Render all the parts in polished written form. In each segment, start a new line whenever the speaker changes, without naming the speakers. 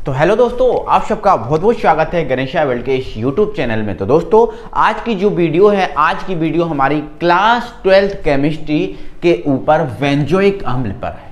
तो हेलो दोस्तों, आप सबका बहुत बहुत स्वागत है गणेशा वर्ल्ड के इस यूट्यूब चैनल में। तो दोस्तों, आज की जो वीडियो है, आज की वीडियो हमारी क्लास 12th केमिस्ट्री के ऊपर बेंजोइक अम्ल पर है।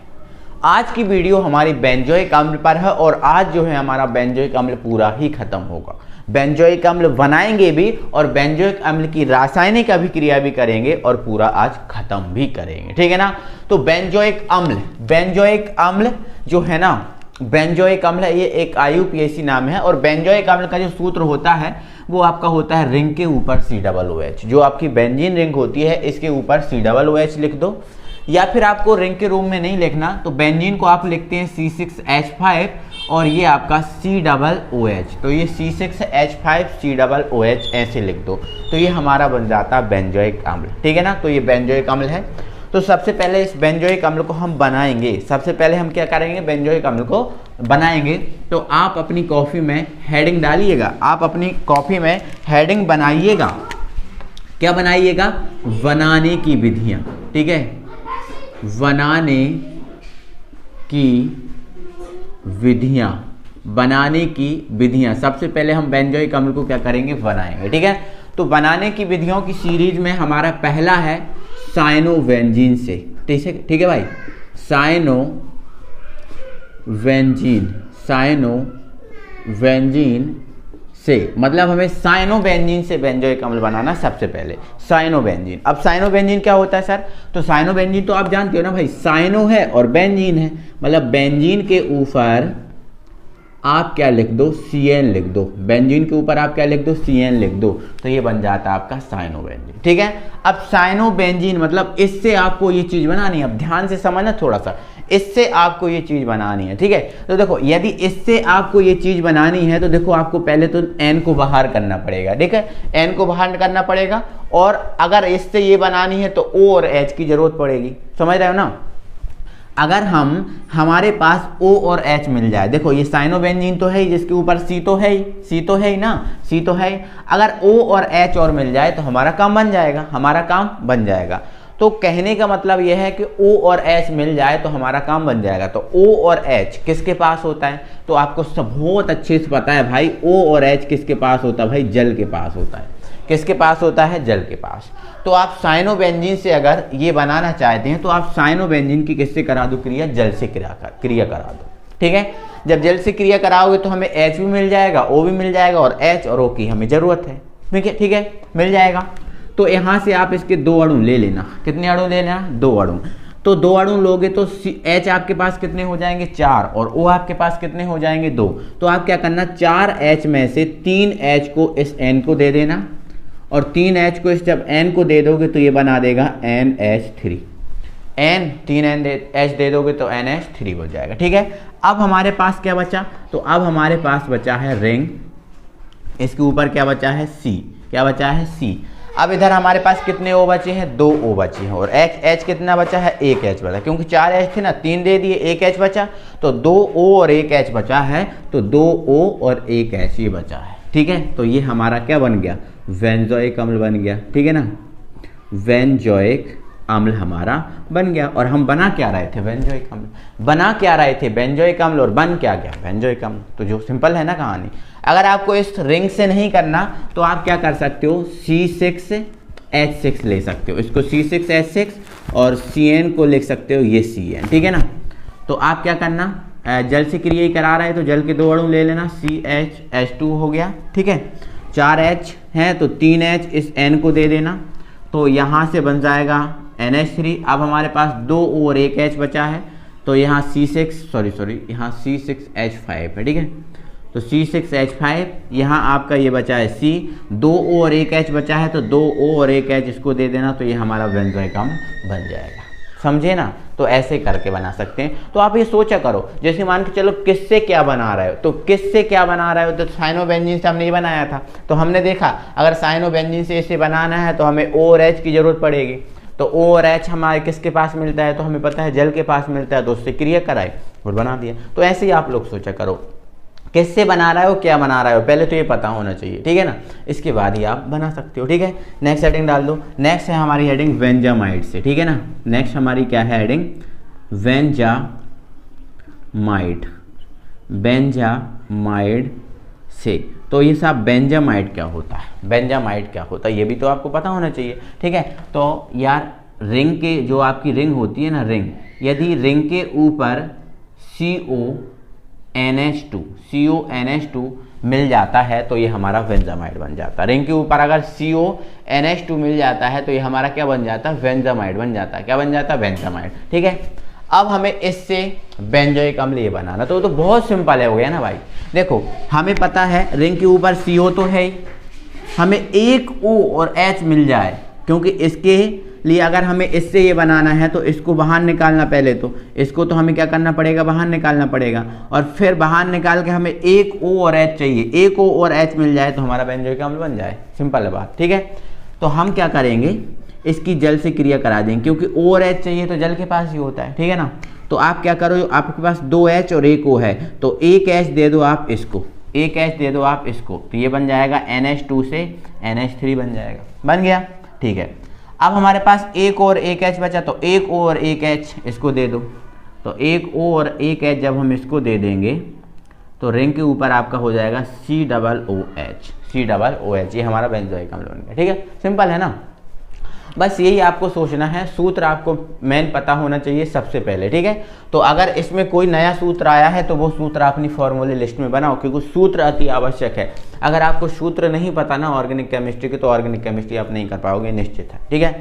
आज की वीडियो हमारी बेंजोइक अम्ल पर है और आज जो है हमारा बेंजोइक अम्ल पूरा ही खत्म होगा। बेंजोइक अम्ल बनाएंगे भी और बेंजोइक अम्ल की रासायनिक अभिक्रिया भी करेंगे और पूरा आज खत्म भी करेंगे, ठीक है ना। तो बेंजोइक अम्ल जो है ना, बेंजोइक अम्ल ये एक IUPAC नाम है और बेंजोइक अम्ल का जो सूत्र होता है वो आपका होता है रिंग के ऊपर COOH। जो आपकी बेंजीन रिंग होती है इसके ऊपर COOH लिख दो, या फिर आपको रिंग के रूप में नहीं लिखना तो बेंजीन को आप लिखते हैं C6H5 और ये आपका COOH। तो ये C6H5 COOH ऐसे लिख दो, तो ये हमारा बन जाता है बेंजोइक अम्ल, ठीक है ना। तो ये बेंजोइक अम्ल है। तो सबसे पहले इस बेंजोइक अम्ल को हम बनाएंगे। सबसे पहले हम क्या करेंगे, बेंजोइक अम्ल को बनाएंगे। तो आप अपनी कॉफ़ी में हेडिंग डालिएगा, आप अपनी कॉफ़ी में हेडिंग बनाइएगा। क्या बनाइएगा? बनाने की विधियाँ, ठीक है, बनाने की विधियाँ, बनाने की विधियाँ। सबसे पहले हम बेंजोइक अम्ल को क्या करेंगे, बनाएंगे, ठीक है। तो बनाने की विधियों की सीरीज में हमारा पहला है साइनोवेंजीन से, ठीक है भाई, साइनोवेंजीन से, मतलब हमें साइनोवेंजीन से बेंजोइक अम्ल बनाना सबसे पहले। साइनोवेंजीन, अब साइनोवेंजीन क्या होता है सर? तो साइनोवेंजीन तो आप जानते हो ना भाई, साइनो है और बेंजीन है, मतलब बेंजीन के ऊपर आप क्या लिख दो, CN लिख दो। बेंजीन के ऊपर आप क्या लिख दो, CN लिख दो, तो ये बन जाता है आपका साइनोवेंजीन, ठीक है। अब साइनोबेंजीन मतलब इससे आपको ये चीज बनानी है। अब ध्यान से समझना थोड़ा सा, इससे आपको ये चीज बनानी है, ठीक है। तो देखो, यदि इससे आपको ये चीज बनानी है तो देखो आपको पहले तो N को बाहर करना पड़ेगा, ठीक है, N को बाहर करना पड़ेगा। और अगर इससे ये बनानी है तो O और H की जरूरत पड़ेगी, समझ रहे हो ना। अगर हमारे पास O और H मिल जाए, देखो ये साइनोबेंजीन तो है ही, जिसके ऊपर C तो है ही ना, C तो है ही। अगर O और H और मिल जाए तो हमारा काम बन जाएगा, तो कहने का मतलब यह है कि O और H मिल जाए तो हमारा काम बन जाएगा। तो O और H किसके पास होता है? तो आपको सब बहुत अच्छे से पता है भाई, O और H किसके पास होता है भाई? जल के पास होता है। किसके पास होता है? जल के पास। तो आप साइनोबेंजीन से अगर ये बनाना चाहते हैं तो आप साइनोबेंजीन की किससे करा दो क्रिया? जल से क्रिया करा दो, ठीक है। जब जल से क्रिया कराओगे तो हमें H भी मिल जाएगा, O भी मिल जाएगा और H और O की हमें जरूरत है, ठीक है, मिल जाएगा। तो यहाँ से आप इसके 2 अणु ले लेना। कितने अणु ले लेना? 2 अणु। तो 2 अणु लोगे तो H आपके पास कितने हो जाएंगे? 4, और O आपके पास कितने हो जाएंगे? 2। तो आप क्या करना, 4H में से 3H को इस N को दे देना और 3H को इस जब N को दे दोगे तो ये बना देगा NH3। 3H दे दोगे तो NH3 हो जाएगा, ठीक है। अब हमारे पास क्या बचा? तो अब हमारे पास बचा है रिंग, इसके ऊपर क्या बचा है? C। क्या बचा है? C। अब इधर हमारे पास कितने O बचे हैं? 2 O बचे हैं। और H कितना बचा है? 1 H बचा, क्योंकि 4H थे ना, 3 दे दिए, 1 H बचा, तो 2 O और 1 H बचा है, तो 2 O और 1 H ये बचा है, ठीक है। तो ये हमारा क्या बन गया? बेंजोइक अम्ल बन गया, ठीक है ना। बेंजोइक अम्ल हमारा बन गया। और हम बना क्या रहे थे? बेंजोइक अम्ल बना क्या रहे थे? बेंजोइक अम्ल, और बन क्या गया? बेंजोइक अम्ल। तो जो सिंपल है ना कहानी। अगर आपको इस रिंग से नहीं करना तो आप क्या कर सकते हो, C6H6 ले सकते हो, इसको C6H6 और CN को लिख सकते हो, ये CN, ठीक है ना। तो आप क्या करना, जल से क्रिया ही करा रहे हैं तो जल के 2 अणु ले लेना, CHH2 हो गया, ठीक है। 4H है तो 3H इस N को दे देना, तो यहाँ से बन जाएगा NH3। अब हमारे पास 2 O और 1 H बचा है, तो यहाँ यहाँ C6H5 है, ठीक है। तो C6H5, यहाँ आपका ये बचा है C, 2 O और 1 H बचा है, तो 2 O और 1 H इसको दे देना, तो ये हमारा बेंजोइक अम्ल बन जाएगा, समझे ना। तो ऐसे करके बना सकते हैं। तो आप ये सोचा करो, जैसे मान के चलो किससे क्या बना रहे हो, तो किससे क्या बना रहे हो, तो साइनोबेंजीन से हमने ये बनाया था, तो हमने देखा अगर साइनोबेंजीन से इसे बनाना है तो हमें O और H की जरूरत पड़ेगी। तो O और H हमारे किसके पास मिलता है? तो हमें पता है जल के पास मिलता है, तो उससे क्रिया कराए और बना दिया। तो ऐसे ही आप लोग सोचा करो, किससे बना रहा हो, क्या बना रहा हो, पहले तो ये पता होना चाहिए, ठीक है ना। इसके बाद ही आप बना सकते हो, ठीक है। नेक्स्ट हेडिंग डाल दो। नेक्स्ट है हमारी हेडिंग बेंजामाइड से, ठीक है ना। नेक्स्ट हमारी क्या है हेडिंग? बेंजामाइड। बेंजामाइड से। तो ये साहब बेंजामाइड क्या होता है, बेंजामाइड क्या होता है ये भी तो आपको पता होना चाहिए, ठीक है। तो यार रिंग के जो आपकी रिंग होती है ना, रिंग, यदि रिंग के ऊपर CONH2 मिल जाता है तो ये हमारा बेंजामाइड बन जाता है। रिंग के ऊपर अगर CONH2 मिल जाता है तो ये हमारा क्या बन जाता है, बेंजामाइड बन जाता है। क्या बन जाता है, बेंजामाइड, ठीक है। अब हमें इससे बेंजोइक अम्ल ये बनाना, तो बहुत सिंपल है, हो गया ना भाई। देखो हमें पता है रिंग के ऊपर CO तो है ही, हमें एक O और H मिल जाए, क्योंकि इसके लिए अगर हमें इससे ये बनाना है तो इसको बाहर निकालना, पहले तो इसको तो हमें क्या करना पड़ेगा, बाहर निकालना पड़ेगा, और फिर बाहर निकाल के हमें एक O और H चाहिए, एक O और H मिल जाए तो हमारा बेंजोइक अम्ल बन जाए। सिंपल है बात, ठीक है। तो हम क्या करेंगे, इसकी जल से क्रिया करा देंगे, क्योंकि O और H चाहिए तो जल के पास ही होता है, ठीक है ना। तो आप क्या करो, आपके पास 2 H और 1 O है, तो 1 H दे दो आप इसको, 1 H दे दो आप इसको, तो ये बन जाएगा NH2 से NH3 बन जाएगा, बन गया, ठीक है। अब हमारे पास 1 और 1 H बचा, तो 1 O और 1 H इसको दे दो। तो 1 O और 1 H जब हम इसको दे देंगे तो रिंग के ऊपर आपका हो जाएगा COOH, ये हमारा बेंजोइक अम्ल बन गया, ठीक है। सिंपल है ना, बस यही आपको सोचना है। सूत्र आपको मेन पता होना चाहिए सबसे पहले, ठीक है। तो अगर इसमें कोई नया सूत्र आया है तो वो सूत्र अपनी फॉर्मूले लिस्ट में बनाओ, क्योंकि सूत्र अति आवश्यक है। अगर आपको सूत्र नहीं पता ना ऑर्गेनिक केमिस्ट्री के, तो ऑर्गेनिक केमिस्ट्री आप नहीं कर पाओगे, निश्चित है, ठीक है।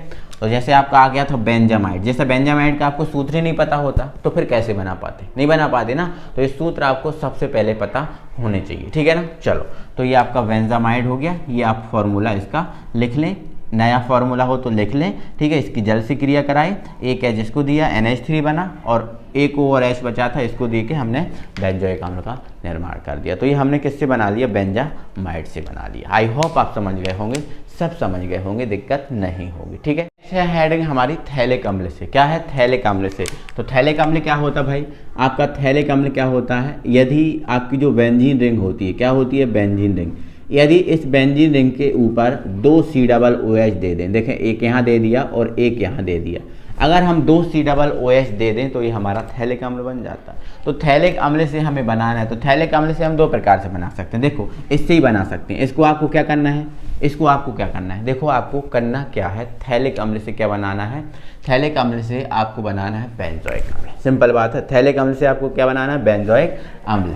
तो जैसे आपका आ गया था बेंजामाइड, जैसे बेंजामाइड का आपको सूत्र ही नहीं पता होता तो फिर कैसे बना पाते, नहीं बना पाते ना। तो ये सूत्र आपको सबसे पहले पता होने चाहिए, ठीक है ना। चलो, तो ये आपका बेंजामाइड हो गया, ये आप फॉर्मूला इसका लिख लें, नया फार्मूला हो तो लिख लें, ठीक है। इसकी जल से क्रिया कराई, 1 H इसको दिया, NH3 बना, और 1 O और H बचा था, इसको दे के हमने बेंजोइक अम्ल का निर्माण कर दिया। तो ये हमने किससे बना लिया, बेंजामाइड से बना लिया। आई होप आप समझ गए होंगे, सब समझ गए होंगे, दिक्कत नहीं होगी, ठीक है। हेडिंग हमारी थैलिक अम्ल से, क्या है, थैलिक अम्ल से। तो थैलिक अम्ल क्या होता है भाई, आपका थैलिक अम्ल क्या होता है, यदि आपकी जो बेंजीन रिंग होती है, क्या होती है, बेंजीन रिंग, यदि इस बेंजीन रिंग के ऊपर 2 COOH दे दें, देखें एक यहाँ दे दिया और एक यहाँ दे दिया, अगर हम 2 COOH दे दें तो ये हमारा थैलिक अम्ल बन जाता है। तो थैलिक अम्ल से हमें बनाना है, तो थैलिक अम्ल से हम 2 प्रकार से बना सकते हैं। देखो इससे ही बना सकते हैं, इसको आपको क्या करना है, इसको आपको क्या करना है, देखो आपको करना क्या है, थैलिक अम्ल से क्या बनाना है, थैलिक अम्ल से आपको बनाना है बेंजोइक अम्ल। सिंपल बात है, थैलिक अम्ल से आपको क्या बनाना है, बेंजोइक अम्ल।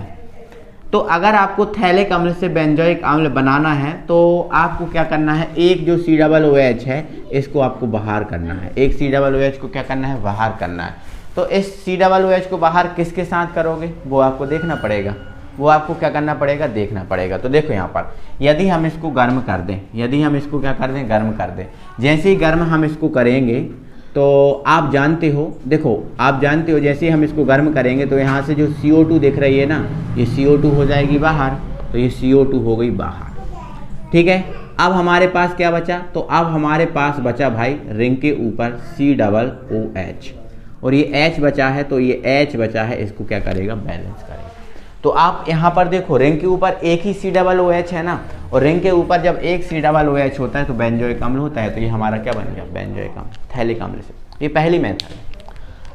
तो अगर आपको थैलिक अम्ल से बेंजोइक अम्ल बनाना है तो आपको क्या करना है, एक जो COOH है इसको आपको बाहर करना है, एक COOH को क्या करना है, बाहर करना है। तो इस COOH को बाहर किसके साथ करोगे वो आपको देखना पड़ेगा, वो आपको क्या करना पड़ेगा, देखना पड़ेगा। तो देखो यहाँ पर यदि हम इसको गर्म कर दें, यदि हम इसको क्या कर दें, गर्म कर दें, जैसे ही गर्म हम इसको करेंगे तो आप जानते हो, देखो आप जानते हो जैसे ही हम इसको गर्म करेंगे तो यहाँ से जो CO2 दिख रही है ना, ये CO2 हो जाएगी बाहर, तो ये CO2 हो गई बाहर, ठीक है। अब हमारे पास क्या बचा, तो अब हमारे पास बचा भाई रिंग के ऊपर COOH, और ये H बचा है, तो ये H बचा है, इसको क्या करेगा, बैलेंस करेगा। तो आप यहाँ पर देखो रिंग के ऊपर एक ही COOH है ना, और रिंग के ऊपर जब एक COOH होता है तो बेंजोइक अम्ल होता है, तो ये हमारा क्या बन गया, बेंजोइक अम्ल, थैलिक अम्ल से। ये पहली मेथड है।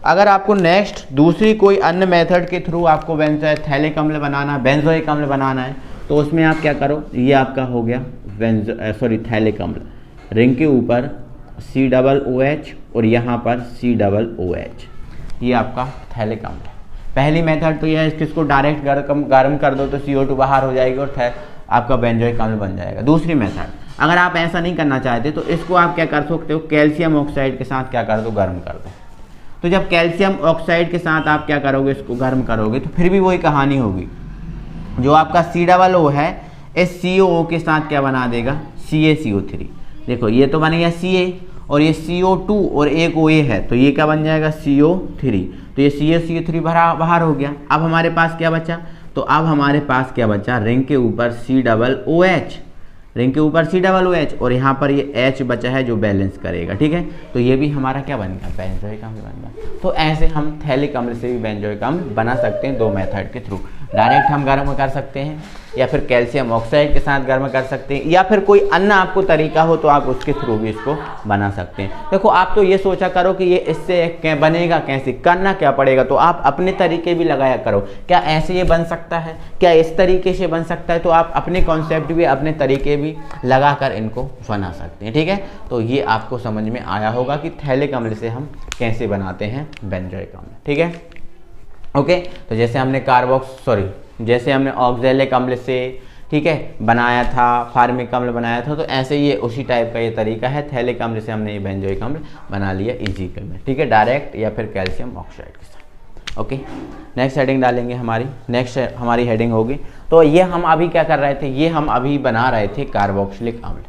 अगर आपको नेक्स्ट दूसरी कोई अन्य मेथड के थ्रू आपको थैलिक अम्ल बनाना है, बेंजोइक अम्ल बनाना है, तो उसमें आप क्या करो, ये आपका हो गया थैलिक अम्ल, रिंग के ऊपर COOH और यहाँ पर COOH, ये आपका थैलिक अम्ल है। पहली मेथड तो यह है, इसको डायरेक्ट गर्म कर दो तो CO2 बाहर हो जाएगी और आपका बेंजोइक अम्ल बन जाएगा। दूसरी मेथड, अगर आप ऐसा नहीं करना चाहते तो इसको आप क्या कर सकते हो, कैल्शियम ऑक्साइड के साथ क्या कर दो, गर्म कर दो। तो जब कैल्शियम ऑक्साइड के साथ आप क्या करोगे, इसको गर्म करोगे, तो फिर भी वही कहानी होगी, जो आपका COO है इस COO के साथ क्या बना देगा, CaCO3। देखो ये तो बन गया Ca, और ये CO2 और एक OA है, तो ये क्या बन जाएगा, CO3, तो ये CaCO3 बाहर हो गया। अब हमारे पास क्या बचा, तो अब हमारे पास क्या बचा, रिंग के ऊपर COOH, रिंग के ऊपर COOH, और यहाँ पर ये H बचा है जो बैलेंस करेगा, ठीक है। तो ये भी हमारा क्या बन गया, बेंजोइक अम्ल बन गया। तो ऐसे हम थैलिक अम्ल से भी बेंजोइक अम्ल बना सकते हैं 2 मेथड के थ्रू। डायरेक्ट हम गर्म कर सकते हैं, या फिर कैल्शियम ऑक्साइड के साथ गर्म कर सकते हैं, या फिर कोई अन्य आपको तरीका हो तो आप उसके थ्रू भी इसको बना सकते हैं। देखो आप तो ये सोचा करो कि ये इससे बनेगा कैसे, करना क्या पड़ेगा, तो आप अपने तरीके भी लगाया करो। क्या ऐसे ये बन सकता है, क्या इस तरीके से बन सकता है, तो आप अपने कॉन्सेप्ट भी अपने तरीके भी लगा कर इनको बना सकते हैं। ठीक है, तो ये आपको समझ में आया होगा कि थैलिक अम्ल से हम कैसे बनाते हैं बेंजोइक अम्ल। ठीक है, ओके। तो जैसे हमने जैसे हमने ऑक्जेलिक अम्ल से, ठीक है, बनाया था, फार्मिक अम्ल बनाया था, तो ऐसे ये उसी टाइप का ये तरीका है। थैलिक अम्ल से हमने ये बेंजोइक अम्ल बना लिया इजी में। ठीक है, डायरेक्ट या फिर कैल्शियम ऑक्साइड के साथ। ओके, नेक्स्ट हेडिंग डालेंगे हमारी हेडिंग होगी। तो ये हम अभी क्या कर रहे थे, ये हम अभी बना रहे थे कार्बोक्सिलिक अम्ल।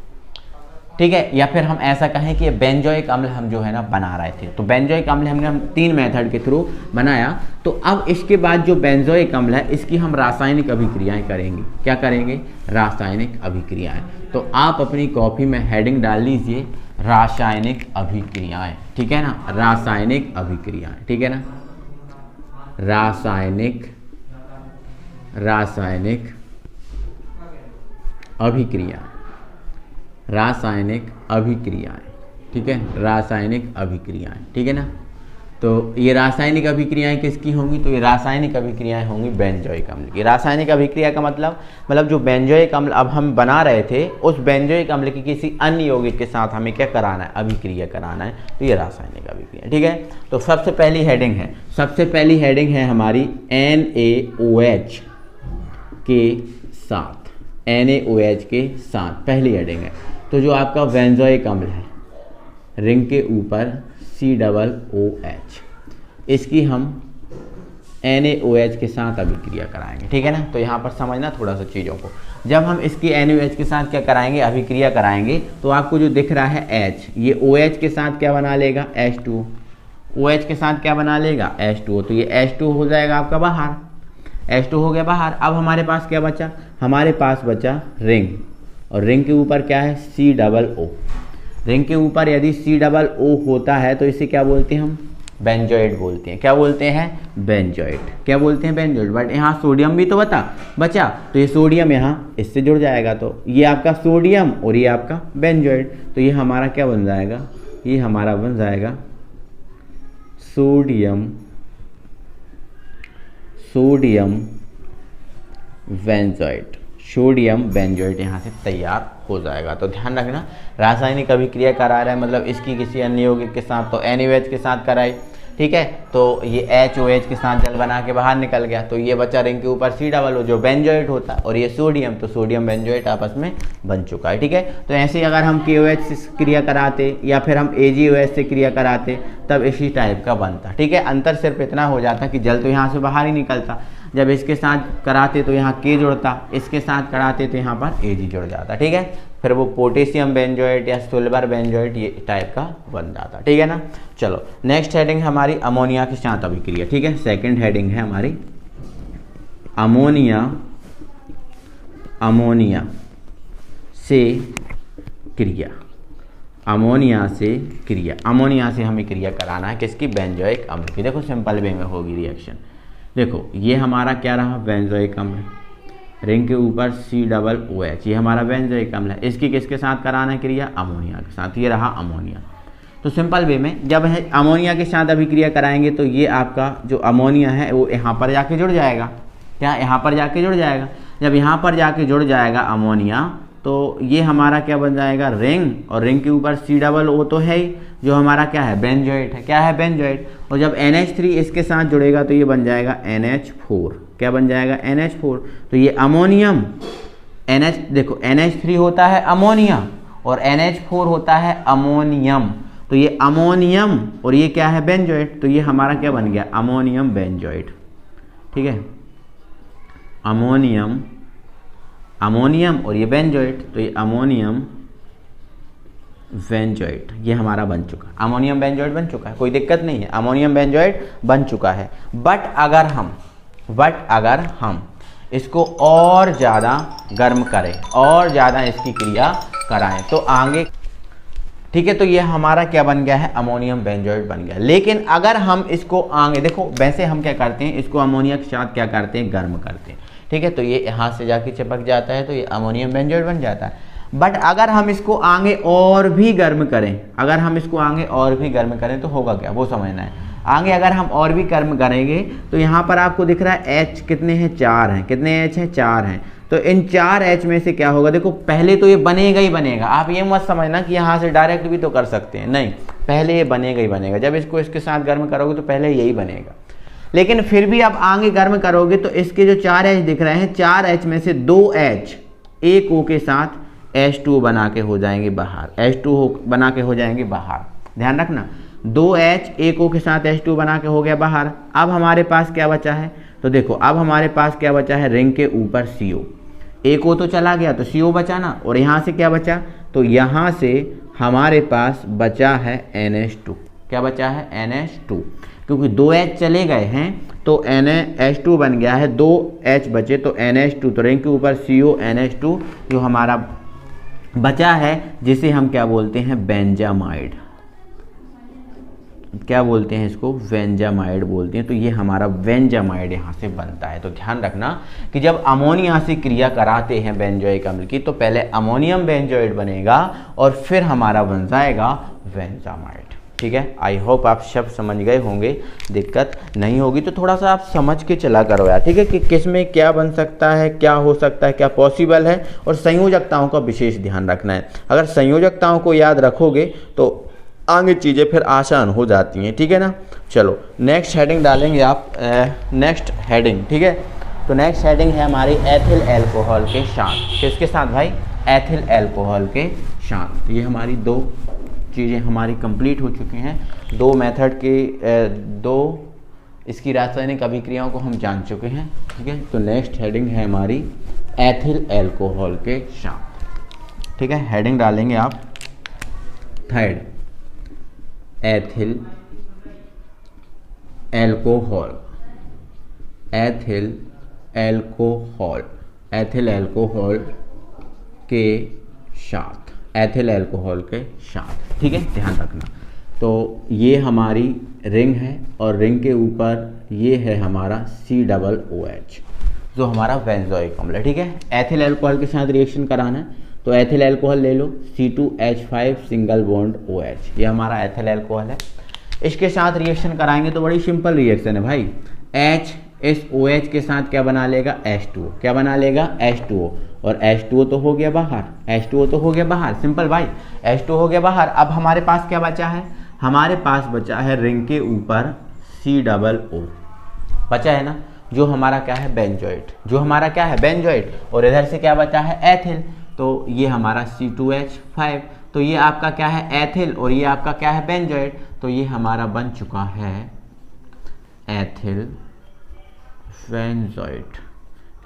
ठीक है, या फिर हम ऐसा कहें कि बेंजोइक अम्ल हम जो है ना बना रहे थे। तो बेंजोइक अम्ल हम 3 मेथड के थ्रू बनाया। तो अब इसके बाद जो बेंजोइक अम्ल है इसकी हम रासायनिक अभिक्रियाएं करेंगे। क्या करेंगे, रासायनिक अभिक्रियाएं। तो आप अपनी कॉपी में हेडिंग डाल लीजिए रासायनिक अभिक्रियाएं। ठीक है ना, रासायनिक अभिक्रियाएं। ठीक है ना, रासायनिक अभिक्रिया, रासायनिक अभिक्रियाएं। ठीक है, रासायनिक अभिक्रियाएं। ठीक है ना, तो ये रासायनिक अभिक्रियाएं किसकी होंगी, तो ये रासायनिक अभिक्रियाएं होंगी बेंजोइक अम्ल की। रासायनिक अभिक्रिया का मतलब जो बेंजोइक अम्ल अब हम बना रहे थे उस बेंजोइक अम्ल की किसी अन्य यौगिक के साथ हमें क्या कराना है, अभिक्रिया कराना है। तो ये रासायनिक अभिक्रिया। ठीक है, तो सबसे पहली हेडिंग है हमारी NaOH के साथ, NaOH के साथ पहली हेडिंग है। तो जो आपका बेंजोइक अम्ल है, रिंग के ऊपर COOH, इसकी हम NaOH के साथ अभिक्रिया कराएंगे। ठीक है ना, तो यहाँ पर समझना थोड़ा सा चीज़ों को। जब हम इसकी NaOH के साथ क्या कराएंगे, अभिक्रिया कराएंगे, तो आपको जो दिख रहा है H, ये OH के साथ क्या बना लेगा, H2O। OH के साथ क्या बना लेगा, H2O। तो ये H2 हो जाएगा आपका बाहर, H2 हो गया बाहर। अब हमारे पास क्या बचा, हमारे पास बचा रिंग, और रिंग के ऊपर क्या है, COO। रिंग के ऊपर यदि COO होता है तो इसे क्या बोलते हैं, हम बेंजोइड बोलते हैं। क्या बोलते हैं, बेंजोइड। क्या बोलते हैं, बेंजोइड। बट यहाँ सोडियम भी तो बचा, तो ये सोडियम यहाँ इससे जुड़ जाएगा, तो ये आपका सोडियम और ये आपका बेंजोइड। तो ये हमारा क्या बन जाएगा, ये हमारा बन जाएगा सोडियम बेंजोइड। सोडियम बेंजोइड यहाँ से तैयार हो जाएगा। तो ध्यान रखना, रासायनिक अभिक्रिया करा रहा है मतलब इसकी किसी अन्य यौगिक के साथ, तो NaOH के साथ कराई। ठीक है, तो ये HOH के साथ जल बना के बाहर निकल गया, तो ये बचा रिंग के ऊपर COO जो बेंजोइड होता है, और ये सोडियम, तो सोडियम बेंजोइड आपस में बन चुका है। ठीक है, तो ऐसे ही अगर हम KOH से क्रिया कराते या फिर हम AgOH से क्रिया कराते तब इसी टाइप का बनता। ठीक है, अंतर सिर्फ इतना हो जाता कि जल तो यहाँ से बाहर ही निकलता, जब इसके साथ कराते तो यहाँ K जुड़ता, इसके साथ कराते तो यहाँ पर Ag जुड़ जाता। ठीक है, फिर वो पोटेशियम बेंजोइट या सिल्वर बेंजोइट ये टाइप का बन जाता। ठीक है ना, चलो नेक्स्ट हेडिंग हमारी अमोनिया के साथ अभिक्रिया। ठीक है, सेकंड हेडिंग है हमारी अमोनिया से क्रिया। अमोनिया से हमें क्रिया कराना है किसकी, बेंजोइक अम्ल की। देखो सिंपल वे में होगी रिएक्शन। देखो ये हमारा क्या रहा, बेंजोइक अम्ल, रिंग के ऊपर COOH, ये हमारा बेंजोइक अम्ल है। इसकी किसके साथ कराना है क्रिया, अमोनिया के साथ। ये रहा अमोनिया। तो सिंपल वे में जब है अमोनिया के साथ अभिक्रिया कराएंगे तो ये आपका जो अमोनिया है वो यहाँ पर जाके जुड़ जाएगा। क्या, यहाँ पर जाके जुड़ जाएगा। जब यहाँ पर जाके जुड़ जाएगा अमोनिया, तो ये हमारा क्या बन जाएगा, रिंग, और रिंग के ऊपर COO तो है ही, जो हमारा क्या है, बेंजोइट है। क्या है, बेंजोइट। और जब NH3 इसके साथ जुड़ेगा तो ये बन जाएगा NH4। क्या बन जाएगा, NH4। तो ये अमोनियम देखो NH3 होता है अमोनिया और NH4 होता है अमोनियम। तो ये अमोनियम और ये क्या है, बेंजोइट। तो ये हमारा क्या बन गया, अमोनियम बेंजोइट। ठीक है, अमोनियम और ये बेंजोइट, तो ये अमोनियम बेंजोइट ये हमारा बन चुका है। अमोनियम बेंजोइट बन चुका है, कोई दिक्कत नहीं है, अमोनियम बेंजोइट बन चुका है। बट अगर हम इसको और ज़्यादा गर्म करें और ज़्यादा इसकी क्रिया कराएं तो आगे ठीक है। तो ये हमारा क्या बन गया है, अमोनियम बेंजोएट बन गया। लेकिन अगर हम इसको आगे देखो, वैसे हम क्या करते हैं, इसको अमोनिया के साथ क्या करते हैं, गर्म करते हैं, ठीक है। तो ये यहाँ से जाके चिपक जाता है, तो ये अमोनियम बेंजोएट बन जाता है। बट अगर हम इसको आगे और भी गर्म करें, अगर हम इसको आगे और भी गर्म करें तो होगा क्या, वो समझना है। आगे अगर हम और भी गर्म करेंगे तो यहाँ पर आपको दिख रहा है H कितने हैं, 4 हैं। कितने H हैं, 4 हैं। तो इन 4 H में से क्या होगा, देखो पहले तो ये बनेगा ही बनेगा। आप ये मत समझना कि यहाँ से डायरेक्ट भी तो कर सकते हैं, नहीं, पहले ये बनेगा ही बनेगा। जब इसको इसके साथ गर्म करोगे तो पहले यही बनेगा। लेकिन फिर भी आप आगे गर्म करोगे तो इसके जो 4 H दिख रहे हैं, 4 H में से 2 H एक O के साथ H2 बना के हो जाएंगे बाहर, H2 बना के हो जाएंगे बाहर। ध्यान रखना, 2 H एक O के साथ H2 बना के हो गया बाहर। अब हमारे पास क्या बचा है, तो देखो अब हमारे पास क्या बचा है, रिंग के ऊपर CO। एक O तो चला गया तो CO बचा ना, और यहाँ से क्या बचा, तो यहाँ से हमारे पास बचा है NH2। क्या बचा है, NH2, क्योंकि 2 H चले गए हैं तो NH2 बन गया है, 2 H बचे तो NH2, तो रिंग के ऊपर CO NH2 जो हमारा बचा है, जिसे हम क्या बोलते हैं, बेंजामाइड। क्या बोलते हैं इसको, बेंजामाइड बोलते हैं। तो ये हमारा बेंजामाइड यहाँ से बनता है। तो ध्यान रखना कि जब अमोनिया से क्रिया कराते हैं बेंजोइक अम्ल की, तो पहले अमोनियम बेंजोइड बनेगा और फिर हमारा बन जाएगा बेंजामाइड। ठीक है, आई होप आप सब समझ गए होंगे, दिक्कत नहीं होगी। तो थोड़ा सा आप समझ के चला करो यार, ठीक है, कि किस में क्या बन सकता है, क्या हो सकता है, क्या पॉसिबल है, और संयोजकताओं का विशेष ध्यान रखना है। अगर संयोजकताओं को याद रखोगे तो आगे चीज़ें फिर आसान हो जाती हैं, ठीक है ना। चलो नेक्स्ट हेडिंग डालेंगे आप, नेक्स्ट हेडिंग, ठीक है। तो नेक्स्ट हेडिंग है हमारी एथिल अल्कोहल के साथ। किसके साथ भाई, एथिल अल्कोहल के साथ। ये हमारी 2 चीज़ें हमारी कंप्लीट हो चुकी हैं। 2 मेथड के 2 इसकी रासायनिक अभिक्रियाओं को हम जान चुके हैं, ठीक है। तो नेक्स्ट हेडिंग है हमारी एथिल अल्कोहल के साथ, ठीक है। हेडिंग डालेंगे आप 3rd, ethyl alcohol, ethyl alcohol, ethyl alcohol के साथ, एथिल अल्कोहल के साथ, ठीक है, ध्यान रखना। तो ये हमारी रिंग है और रिंग के ऊपर ये है हमारा COOH जो हमारा बेंजोइक अम्ल है, ठीक है। एथिल अल्कोहल के साथ रिएक्शन कराना है तो एथिल अल्कोहल ले लो, C2H5 सिंगल बॉन्ड OH, ये हमारा एथिल अल्कोहल है। इसके साथ रिएक्शन कराएंगे तो बड़ी सिंपल रिएक्शन है भाई। H इस OH के साथ क्या बना लेगा, H2O। क्या बना लेगा, H2O, और H2O तो हो गया बाहर, H2O तो हो गया बाहर, सिंपल भाई, H2O हो गया बाहर। अब हमारे पास क्या बचा है, हमारे पास बचा है रिंग के ऊपर COO बचा है ना, जो हमारा क्या है, बेंजोइट, जो हमारा क्या है, बेंजोइट। और इधर से क्या बचा है, एथिल, तो ये हमारा C2H5, तो ये आपका क्या है, एथिल, और ये आपका क्या है, बेंजोइट। तो ये हमारा बन चुका है एथिल बेंजोइट,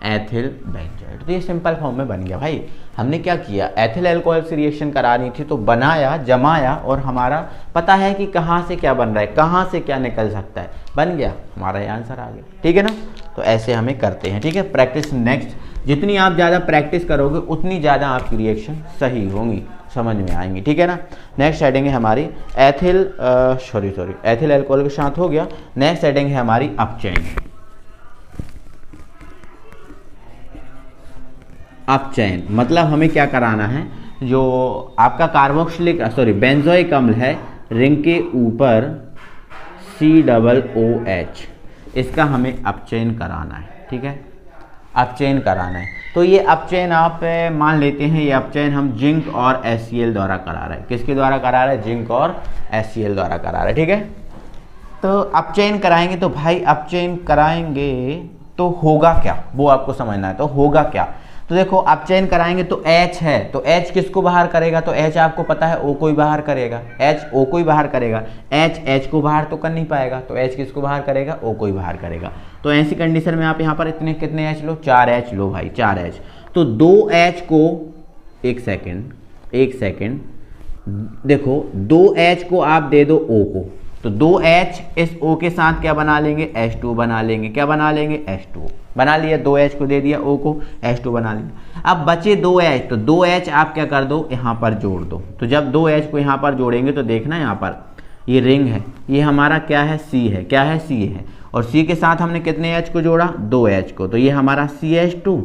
एथिल बेंजोइट। तो ये सिंपल फॉर्म में बन गया भाई। हमने क्या किया, एथिल अल्कोहल से रिएक्शन करानी थी तो बनाया, जमाया, और हमारा पता है कि कहाँ से क्या बन रहा है, कहाँ से क्या निकल सकता है, बन गया, हमारा ये आंसर आ गया, ठीक है ना। तो ऐसे हमें करते हैं, ठीक है। प्रैक्टिस नेक्स्ट, जितनी आप ज़्यादा प्रैक्टिस करोगे उतनी ज़्यादा आपकी रिएक्शन सही होंगी, समझ में आएंगी, ठीक है ना। नेक्स्ट हेडिंग है हमारी एथिल एथिल अल्कोहल के साथ हो गया। नेक्स्ट हेडिंग है हमारी अपचयन। अपचयन मतलब हमें क्या कराना है, जो आपका कार्बोक्सिलिक बेंजोइक अम्ल है, रिंग के ऊपर COOH, इसका हमें अपचयन कराना है, ठीक है, अपचयन कराना है। तो ये अपचयन आप मान लेते हैं, ये अपचयन हम जिंक और HCl द्वारा करा रहे हैं। किसके द्वारा करा रहे हैं, जिंक और HCl द्वारा करा रहे हैं, ठीक है। तो अपचयन कराएंगे तो भाई, अपचयन कराएंगे तो होगा क्या, वो आपको समझना है। तो होगा क्या, तो देखो अपचयन कराएंगे तो H है, तो H किसको बाहर करेगा, तो H आपको पता है O को ही बाहर करेगा, H O को ही बाहर करेगा। H को बाहर तो कर नहीं पाएगा, तो H किसको बाहर करेगा, O को ही बाहर करेगा। तो ऐसी कंडीशन में आप यहाँ पर इतने कितने H लो, 4 H लो भाई, 4 H। तो 2 H को, एक सेकेंड, देखो 2 H को आप दे दो O को, तो 2 H इस O के साथ क्या बना लेंगे, H2 बना लेंगे। क्या बना लेंगे, H2, बना लिया, 2H को दे दिया, O को H2 बना लिया। अब बचे 2H, तो 2H आप क्या कर दो, यहाँ पर जोड़ दो। तो जब 2H को यहाँ पर जोड़ेंगे तो देखना यहाँ पर ये रिंग है, ये हमारा क्या है, C है, क्या है, C है, और C के साथ हमने कितने H को जोड़ा, 2H को, तो ये हमारा CH2,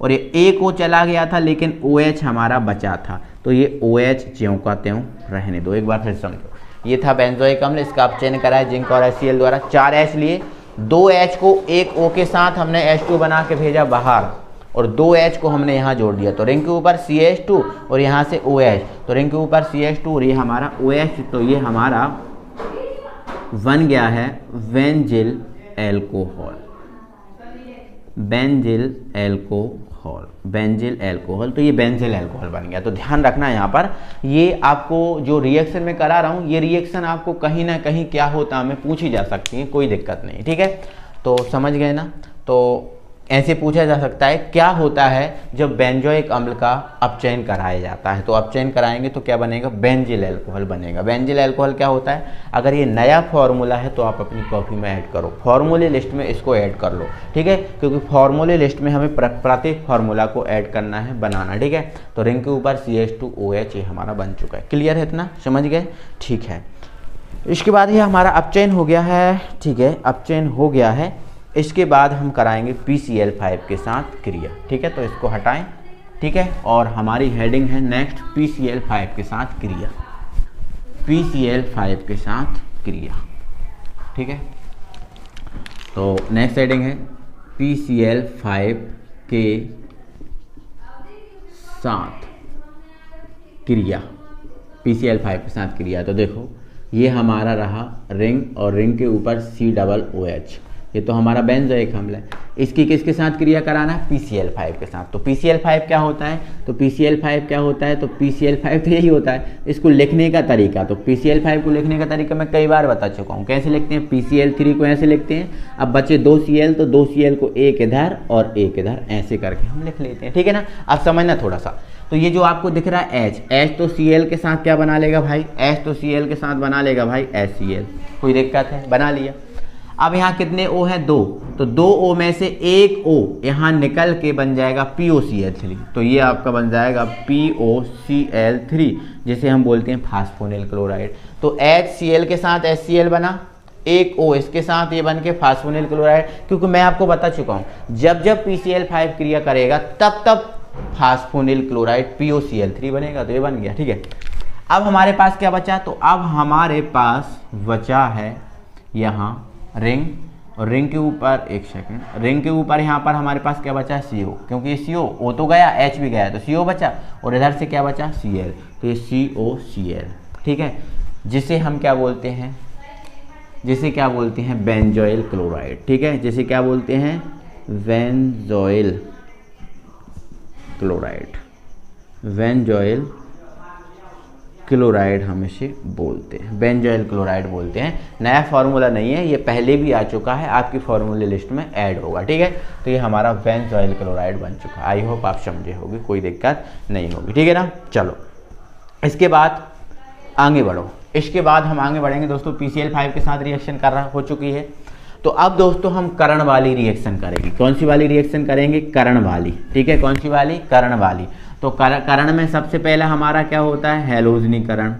और ये A चला गया था लेकिन OH हमारा बचा था, तो ये OH ज्यों का त्यों रहने दो। एक बार फिर समझो, ये था बेंजोइक अम्ल, इसका अपचयन करा है जिंक और HCl द्वारा। 4H लिए, 2H को एक O के साथ हमने H2 बना के भेजा बाहर, और 2H को हमने यहाँ जोड़ दिया, तो रिंग के ऊपर CH2 और यहाँ से OH, तो रिंग के ऊपर CH2 और ये हमारा OH, तो ये हमारा बन गया है benzyl alcohol, benzyl alcohol, benzyl alcohol, तो ये बेंजिल एल्कोहल बन गया। तो ध्यान रखना यहाँ पर, ये आपको जो रिएक्शन में करा रहा हूँ, ये रिएक्शन आपको कहीं ना कहीं क्या होता है हमें पूछी जा सकती है, कोई दिक्कत नहीं, ठीक है। तो समझ गए ना, तो ऐसे पूछा जा सकता है क्या होता है जब बेंजोइक अम्ल का अपचयन कराया जाता है, तो अपचयन कराएंगे तो क्या बनेगा, बेंजिल एल्कोहल बनेगा। बेंजिल एल्कोहल क्या होता है, अगर ये नया फॉर्मूला है तो आप अपनी कॉपी में ऐड करो, फॉर्मूले लिस्ट में इसको ऐड कर लो, ठीक है, क्योंकि फॉर्मूले लिस्ट में हमें प्रत्येक फार्मूला को ऐड करना है, बनाना, ठीक है। तो रिंग के ऊपर CH2OH ये हमारा बन चुका है। क्लियर है, इतना समझ गए, ठीक है। इसके बाद ये हमारा अपचयन हो गया है, ठीक है, अपचयन हो गया है। इसके बाद हम कराएंगे PCl5 के साथ क्रिया, ठीक है, तो इसको हटाएं, ठीक है, और हमारी हेडिंग है नेक्स्ट PCl5 के साथ क्रिया, PCl5 के साथ क्रिया, ठीक है। तो नेक्स्ट हेडिंग है PCl5 के साथ क्रिया, PCl5 के साथ क्रिया। तो देखो ये हमारा रहा रिंग, और रिंग के ऊपर COOH, ये तो हमारा बेंजोइक अम्ल है। इसकी किसके साथ क्रिया कराना है, PCl5 के साथ। तो PCl5 क्या होता है, तो PCl5 क्या होता है, तो PCl5 तो यही होता है। इसको लिखने का तरीका, तो PCl5 को लिखने का तरीका मैं कई बार बता चुका हूँ, कैसे लिखते हैं, PCl3 को ऐसे लिखते हैं। अब बचे 2Cl, तो 2Cl को एक इधर और एक इधर ऐसे करके हम लिख लेते हैं, ठीक है ना। अब समझना थोड़ा सा, तो ये जो आपको दिख रहा है H तो Cl के साथ क्या बना लेगा भाई, H तो Cl के साथ बना लेगा भाई HCl, कोई दिक्कत है, बना लिया। अब यहाँ कितने O हैं, 2, तो 2 O में से एक O यहाँ निकल के बन जाएगा POCl3, तो ये आपका बन जाएगा POCl3, जिसे हम बोलते हैं फास्फोनिल क्लोराइड। तो HCl के साथ HCl बना, एक O इसके साथ ये बन के फास्फोनिल क्लोराइड, क्योंकि मैं आपको बता चुका हूँ जब जब PCl5 क्रिया करेगा तब तब फास्फोनिल क्लोराइड POCl3 बनेगा, तो ये बन गया, ठीक है। अब हमारे पास क्या बचा, तो अब हमारे पास बचा है यहाँ रिंग, और रिंग के ऊपर, एक सेकंड, रिंग के ऊपर यहाँ पर हमारे पास क्या बचा है, CO, क्योंकि ये CO, O तो गया, H भी गया, तो CO बचा, और इधर से क्या बचा, Cl, तो ये COCl, ठीक है, जिसे हम क्या बोलते हैं, जिसे क्या बोलते हैं, बेंजोइल क्लोराइड, ठीक है, जिसे क्या बोलते हैं, बेंजोइल क्लोराइड, बेंजोइल क्लोराइड हम इसे बोलते हैं, बेंजोइल क्लोराइड बोलते हैं। नया फार्मूला नहीं है, ये पहले भी आ चुका है, आपकी फार्मूले लिस्ट में ऐड होगा, ठीक है। तो ये हमारा बेंजोइल क्लोराइड बन चुका है। आई होप आप समझे होगी, कोई दिक्कत नहीं होगी, ठीक है ना। चलो इसके बाद आगे बढ़ो, इसके बाद हम आगे बढ़ेंगे दोस्तों, PCl5 के साथ रिएक्शन कर रहा हो चुकी है। तो अब दोस्तों हम करण वाली रिएक्शन करेंगे। कौन सी वाली रिएक्शन करेंगे, करण वाली, ठीक है, कौन सी वाली, करण वाली। तो करण में सबसे पहला हमारा क्या होता है, हैलोजनीकरण,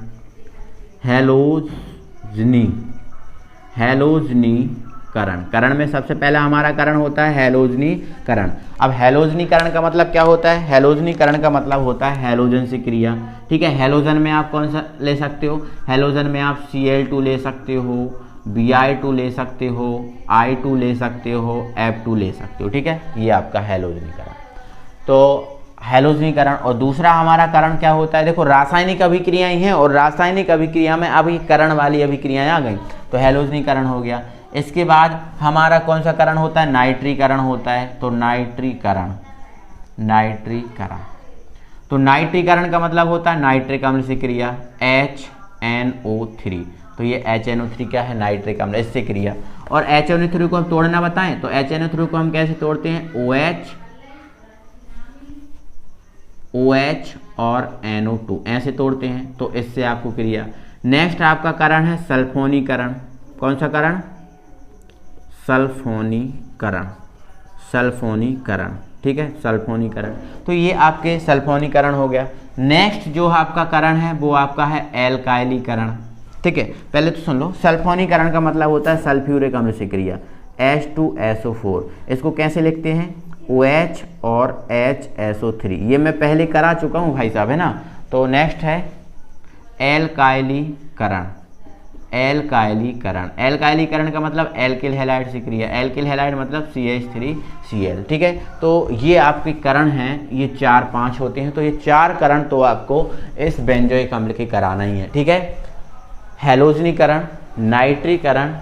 हैलोजनीकरण, करण में सबसे पहला हमारा करण होता है हैलोजनीकरण। अब हैलोजनीकरण का मतलब क्या होता है, हैलोजनीकरण का मतलब होता है हैलोजन से क्रिया, ठीक है। हैलोजन में आप कौन सा ले सकते हो, हैलोजन में आप Cl2 ले सकते हो, Bi2 ले सकते हो, I2 ले सकते हो, F2 ले सकते हो, ठीक है, ये आपका हैलोजनीकरण। तो हैलोजनीकरण, और दूसरा हमारा करण क्या होता है, देखो रासायनिक अभिक्रियाएं हैं, और रासायनिक अभिक्रिया में अभी करण वाली अभिक्रियाएं आ गई, तो हैलोजनीकरण हो गया। इसके बाद हमारा कौन सा करण होता है, नाइट्रीकरण होता है, तो नाइट्रीकरण, तो नाइट्रीकरण का मतलब होता है नाइट्रिक अम्ल से क्रिया, HNO3, तो ये HNO3 क्या है, नाइट्रिक अम्ल, इससे क्रिया। और HNO3 को हम तोड़ना बताएं, तो HNO3 को हम कैसे तोड़ते हैं, OH और NO2 ऐसे तोड़ते हैं, तो इससे आपको क्रिया। नेक्स्ट आपका करण है सल्फोनीकरण, कौन सा करण, सल्फोनीकरण, सल्फोनीकरण, ठीक है, सल्फोनीकरण। तो ये आपके सल्फोनीकरण हो गया। नेक्स्ट जो आपका करण है वो आपका है एल्काइलीकरण, ठीक है। पहले तो सुन लो, सल्फोनीकरण का मतलब होता है सल्फ्यूरिक अम्ल से क्रिया, H2SO4। इसको कैसे लिखते हैं, OH और HSO3। ये मैं पहले करा चुका हूँ भाई साहब, है ना। तो नेक्स्ट है एल्काइलीकरण। एल्काइलीकरण, एल्काइलीकरण का मतलब एल्किल हैलाइड से क्रिया, एल्किल हैलाइड मतलब CH3Cl, ठीक है। तो ये आपके करण हैं, ये 4-5 होते हैं। तो ये 4 करण तो आपको इस बेंजोइक अम्ल के कराना ही है, ठीक है। हैलोजनीकरण, नाइट्रीकरण,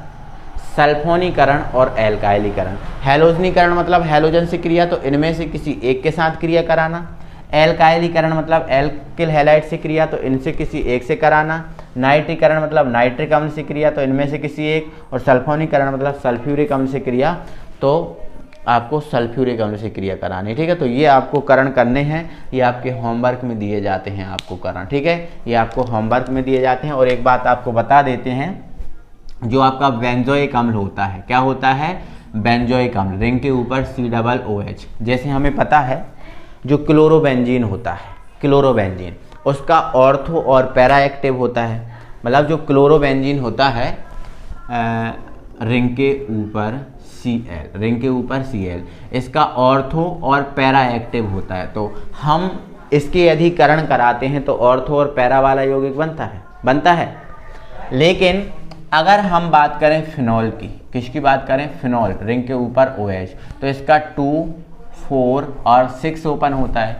सल्फोनीकरण और एल्काइलीकरण। हैलोजनीकरण मतलब हैलोजन से क्रिया, तो इनमें से किसी एक के साथ क्रिया कराना। एल्काइलीकरण मतलब एल्किल हैलाइड से क्रिया, तो इनसे किसी एक से कराना। नाइट्रीकरण मतलब नाइट्रिक अम्ल से क्रिया, तो इनमें से किसी एक। और सल्फोनीकरण मतलब सल्फ्यूरिक अम्ल से क्रिया, तो आपको सल्फ्यूरिक अम्ल से क्रिया करानी, ठीक है। तो ये आपको करण करने हैं, ये आपके होमवर्क में दिए जाते हैं आपको करण, ठीक है। ये आपको होमवर्क में दिए जाते हैं। और एक बात आपको बता देते हैं, जो आपका बेंजोइक अम्ल होता है, क्या होता है, बेंजोइक अम्ल, रिंग के ऊपर COOH। जैसे हमें पता है जो क्लोरोबेंजीन होता है, क्लोरोबेंजीन उसका ऑर्थो और पैरा एक्टिव होता है। मतलब जो क्लोरोबेंजीन होता है रिंग के ऊपर Cl, रिंग के ऊपर Cl, इसका ऑर्थो और पैरा एक्टिव होता है। तो हम इसके यदि करण कराते हैं तो ऑर्थो और पैरा वाला यौगिक बनता है। लेकिन अगर हम बात करें फिनॉल की, किसकी बात करें, फिनॉल, रिंग के ऊपर OH, तो इसका 2, 4 और 6 ओपन होता है,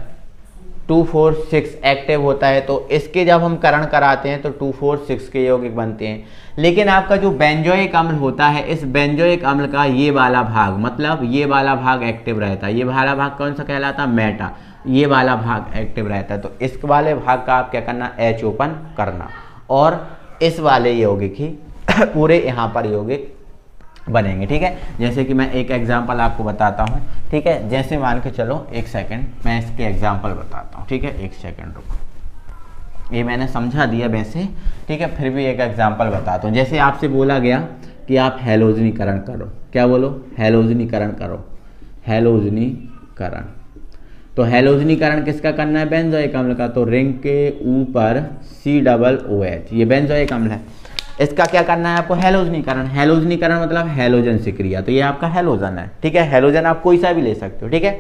2, 4, 6 एक्टिव होता है। तो इसके जब हम करण कराते हैं तो 2, 4, 6 के यौगिक बनते हैं। लेकिन आपका जो बेंजोइक अम्ल होता है, इस बेंजोइक अम्ल का ये वाला भाग, मतलब ये वाला भाग एक्टिव रहता है। ये वाला भाग कौन सा कहलाता है, मेटा। ये वाला भाग एक्टिव रहता है। तो इस वाले भाग का आप क्या करना, H ओपन करना, और इस वाले यौगिक ही पूरे यहाँ पर यौगिक बनेंगे, ठीक है। जैसे कि मैं एक एग्जांपल आपको बताता हूँ, ठीक है। जैसे मान के चलो, एक सेकंड मैं इसके एग्जांपल बताता हूँ, ठीक है। एक सेकंड रुको, ये मैंने समझा दिया वैसे, ठीक है, फिर भी एक एग्जांपल बताता हूँ। जैसे आपसे बोला गया कि आप हैलोजनीकरण करो, क्या बोलो, हैलोजनीकरण करो, हैलोजनीकरण। तो हैलोजनीकरण किसका करना है, बेंजोइक अम्ल का। तो रिंग के ऊपर COOH, ये बेंजोइक अम्ल है, इसका क्या करना है आपको, हैलोजनीकरण। हैलोजनीकरण मतलब हैलोजन से क्रिया, तो ये आपका हैलोजन है, ठीक है। हैलोजन आप कोई सा भी ले सकते हो, ठीक है।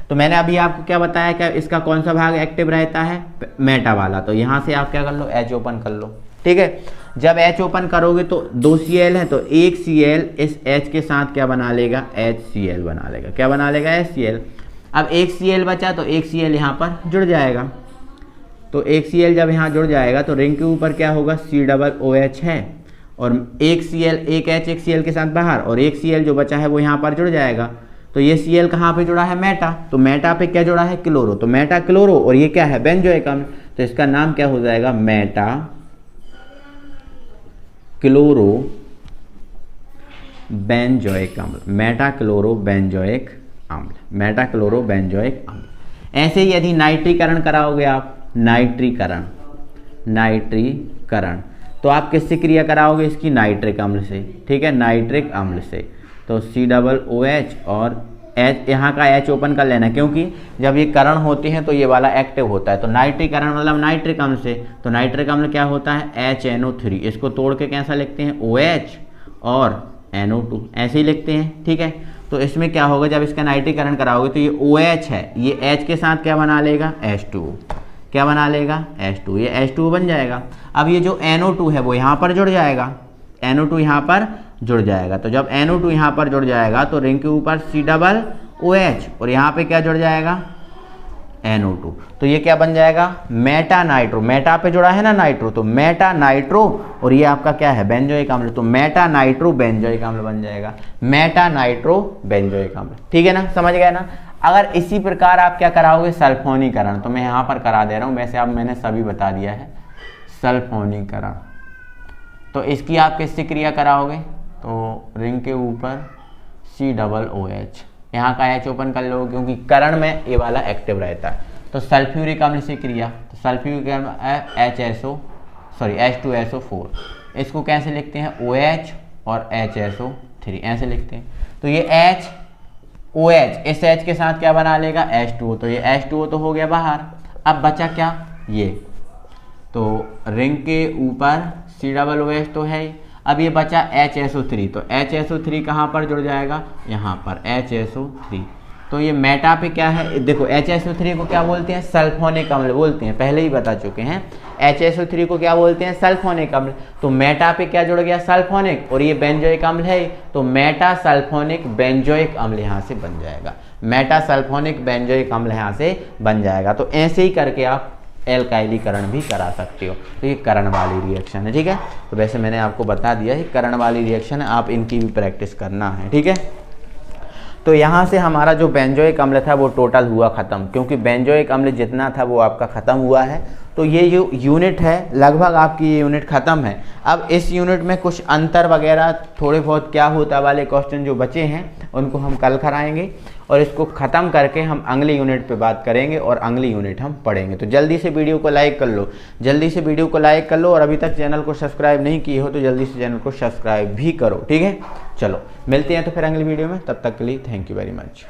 तो मैंने अभी आपको क्या बताया कि इसका कौन सा भाग एक्टिव रहता है, मेटा वाला। तो यहाँ से आप क्या कर लो, H ओपन कर लो, ठीक है। जब H ओपन करोगे तो 2 Cl है, तो एक Cl इस H के साथ क्या बना लेगा, HCl बना लेगा। क्या बना लेगा, HCl। अब एक Cl बचा, तो एक Cl यहाँ पर जुड़ जाएगा। तो एक Cl जब यहाँ जुड़ जाएगा तो रिंग के ऊपर क्या होगा, COOH है, और एक Cl, एक H एक Cl के साथ बाहर, और एक Cl जो बचा है वो यहाँ पर जुड़ जाएगा। तो ये Cl कहाँ पे जुड़ा है, मेटा। तो मेटा पे क्या जुड़ा है, क्लोरो। तो मेटा क्लोरो, और ये क्या है, बेंजोइक अम्ल। तो इसका नाम क्या हो जाएगा, मेटा क्लोरो बेंजोइक अम्ल, मेटा क्लोरो बेंजोइक अम्ल, मेटा क्लोरो बेंजोइक अम्ल। ऐसे ही यदि नाइट्रीकरण कराओगे आप, नाइट्रीकरण, नाइट्रीकरण, तो आप किससे क्रिया कराओगे, इसकी नाइट्रिक अम्ल से, ठीक है, नाइट्रिक अम्ल से। तो COOH और H, यहाँ का H ओपन कर लेना, क्योंकि जब ये करण होते हैं तो ये वाला एक्टिव होता है। तो नाइट्रीकरण मतलब नाइट्रिक अम्ल से। तो नाइट्रिक अम्ल क्या होता है, HNO3। इसको तोड़ के कैसा लिखते हैं, OH और NO2, ऐसे ही लिखते हैं, ठीक है। तो इसमें क्या होगा, जब इसका नाइट्रीकरण कराओगे तो ये OH है, ये H के साथ क्या बना लेगा, H2। क्या बना लेगा, H2, ये H2 बन जाएगा। अब ये जो NO2 है वो यहाँ पर जुड़ जाएगा, NO2 यहाँ पर जुड़ जाएगा। तो जब NO2 यहाँ पर जुड़ जाएगा तो रिंग के ऊपर COOH, और यहाँ पे क्या जुड़ जाएगा, NO2। तो ये क्या बन जाएगा, मेटा नाइट्रो। मेटा पे जुड़ा है ना नाइट्रो, तो मेटा नाइट्रो, और ये आपका क्या है, बेंजोइक अम्ल। तो मेटा नाइट्रो बेंजोइक अम्ल बन जाएगा, मेटा नाइट्रो बेंजोइक अम्ल, ठीक है ना, समझ गए ना। अगर इसी प्रकार आप क्या कराओगे, सल्फोनीकरण, तो मैं यहाँ पर करा दे रहा हूँ, वैसे आप मैंने सभी बता दिया है, सल्फोनीकरण। तो इसकी आप किससे क्रिया कराओगे, तो रिंग के ऊपर COOH, यहाँ का H ओपन कर लो, क्योंकि करण में ये वाला एक्टिव रहता है। तो सल्फ्यूरिक अम्ल से क्रिया, तो सल्फ्यूरिक अम्ल H2SO4, इसको कैसे लिखते हैं, OH और HSO3, ऐसे लिखते हैं। तो ये H OH, इस H के साथ क्या बना लेगा H2O, तो ये H2O तो हो गया बाहर। अब बचा क्या, ये तो रिंग के ऊपर COOH तो है। अब ये बचा HSO3, तो HSO3 कहाँ पर जुड़ जाएगा, यहाँ पर HSO3। तो ये मेटा पे क्या है, देखो HSO3 को क्या बोलते हैं, सल्फोनिक अम्ल बोलते हैं, पहले ही बता चुके हैं। HSO3 को क्या बोलते हैं, सल्फोनिक अम्ल। तो मेटा पे क्या जुड़ गया, सल्फोनिक, और ये बेंजोइक अम्ल है, तो मेटा सल्फोनिक बेंजोइक अम्ल यहाँ से बन जाएगा। मेटा सल्फोनिक बेंजोइक अम्ल यहाँ से बन जाएगा। तो ऐसे ही करके आप एल्काइलीकरण भी करा सकते हो। तो ये करण वाली रिएक्शन है, ठीक है। तो वैसे मैंने आपको बता दिया है करण वाली रिएक्शन है, आप इनकी भी प्रैक्टिस करना है, ठीक है। तो यहाँ से हमारा जो बेंजोइक अम्ल था वो टोटल हुआ ख़त्म, क्योंकि बेंजोइक अम्ल जितना था वो आपका ख़त्म हुआ है। तो ये जो यूनिट है लगभग आपकी ये यूनिट ख़त्म है। अब इस यूनिट में कुछ अंतर वगैरह थोड़े बहुत क्या होता वाले क्वेश्चन जो बचे हैं उनको हम कल कराएंगे, और इसको ख़त्म करके हम अगली यूनिट पे बात करेंगे और अगली यूनिट हम पढ़ेंगे। तो जल्दी से वीडियो को लाइक कर लो, जल्दी से वीडियो को लाइक कर लो, और अभी तक चैनल को सब्सक्राइब नहीं किए हो तो जल्दी से चैनल को सब्सक्राइब भी करो, ठीक है। चलो मिलते हैं तो फिर अगली वीडियो में, तब तक के लिए थैंक यू वेरी मच।